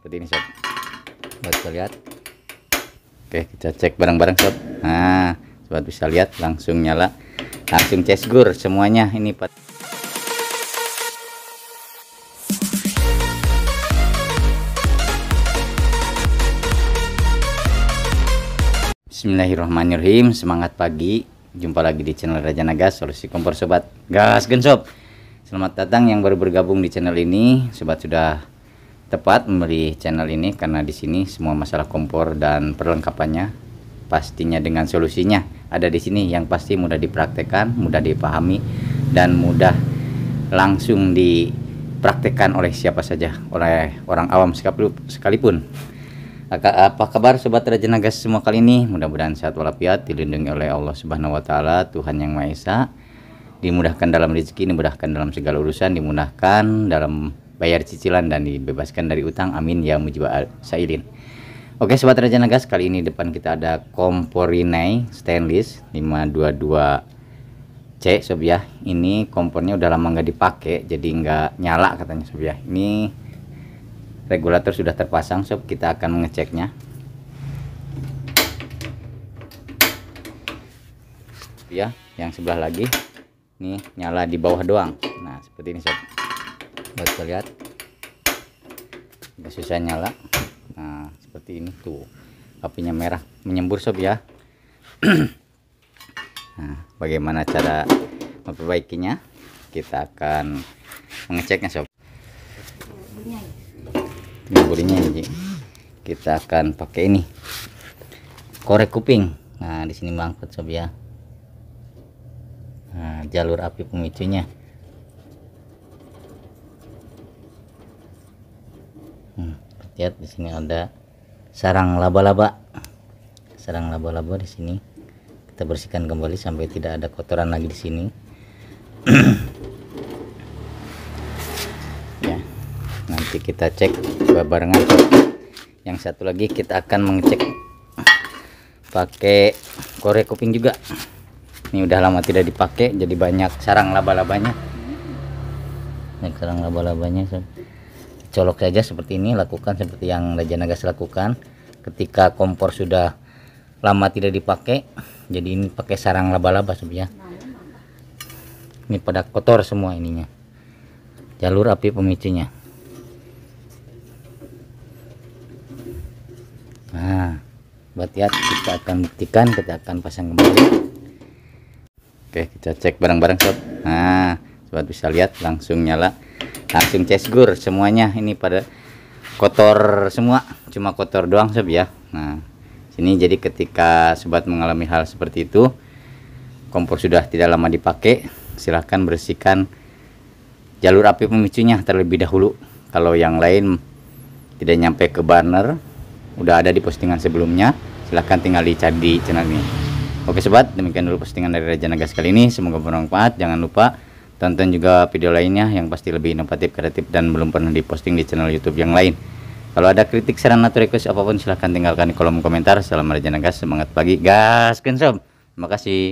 seperti ini sob, buat bisa lihat. Oke, kita cek bareng-bareng sob. Nah, sobat bisa lihat langsung nyala, langsung cesgur semuanya ini Pak. Bismillahirrahmanirrahim. Semangat pagi, jumpa lagi di channel Raja Nagas Solusi Kompor sobat. Gaskeun sob. Selamat datang yang baru bergabung di channel ini. Sobat sudah tepat membeli channel ini karena di sini semua masalah kompor dan perlengkapannya pastinya dengan solusinya ada di sini, yang pasti mudah dipraktekkan, mudah dipahami dan mudah langsung dipraktekkan oleh siapa saja, oleh orang awam sekalipun. Apa kabar sobat Raja Nagas semua kali ini? Mudah-mudahan sehat walafiat, dilindungi oleh Allah Subhanahu wa taala, Tuhan yang Maha Esa. Dimudahkan dalam rezeki, dimudahkan dalam segala urusan, dimudahkan dalam bayar cicilan dan dibebaskan dari utang, amin ya mujibal sailin. Oke sobat Raja Nagas, kali ini depan kita ada kompor Rinnai stainless 522C sob ya. Ini kompornya udah lama nggak dipakai, jadi nggak nyala katanya sob ya. Ini regulator sudah terpasang sob, kita akan mengeceknya ya. Yang sebelah lagi ini nyala di bawah doang. Nah seperti ini sob, buat kita lihat, agak susah nyala. Nah seperti ini tuh, apinya merah menyembur sob ya. Nah bagaimana cara memperbaikinya, kita akan mengeceknya sob. Ini bodinya ini, kita akan pakai ini korek kuping. Nah di sini mangkut sob ya. Nah jalur api pemicunya. Lihat di sini ada sarang laba-laba. Sarang laba-laba di sini kita bersihkan kembali sampai tidak ada kotoran lagi di sini. Ya, nanti kita cek barengan. Yang satu lagi kita akan mengecek pakai korek kuping juga. Ini udah lama tidak dipakai, jadi banyak sarang laba-labanya. Ini sarang laba-labanya. Colok saja seperti ini, lakukan seperti yang Raja Nagas lakukan ketika kompor sudah lama tidak dipakai. Jadi ini pakai sarang laba-laba ya. Ini pada kotor semua ininya, jalur api pemicunya. Nah buat lihat, kita akan buktikan, kita akan pasang kembali. Oke, kita cek bareng-bareng sob. Nah sobat bisa lihat langsung nyala, langsung cesgur semuanya. Ini pada kotor semua, cuma kotor doang sob ya. Nah sini jadi ketika sobat mengalami hal seperti itu, kompor sudah tidak lama dipakai, silahkan bersihkan jalur api pemicunya terlebih dahulu. Kalau yang lain tidak nyampe ke burner, udah ada di postingan sebelumnya, silahkan tinggal dicari di channel ini. Oke sobat, demikian dulu postingan dari Raja Nagas kali ini, semoga bermanfaat. Jangan lupa tonton juga video lainnya yang pasti lebih inovatif, kreatif, dan belum pernah diposting di channel YouTube yang lain. Kalau ada kritik, saran, atau request apapun silahkan tinggalkan di kolom komentar. Salam Raja Nagas, semangat pagi, gaskeun sob. Terima kasih.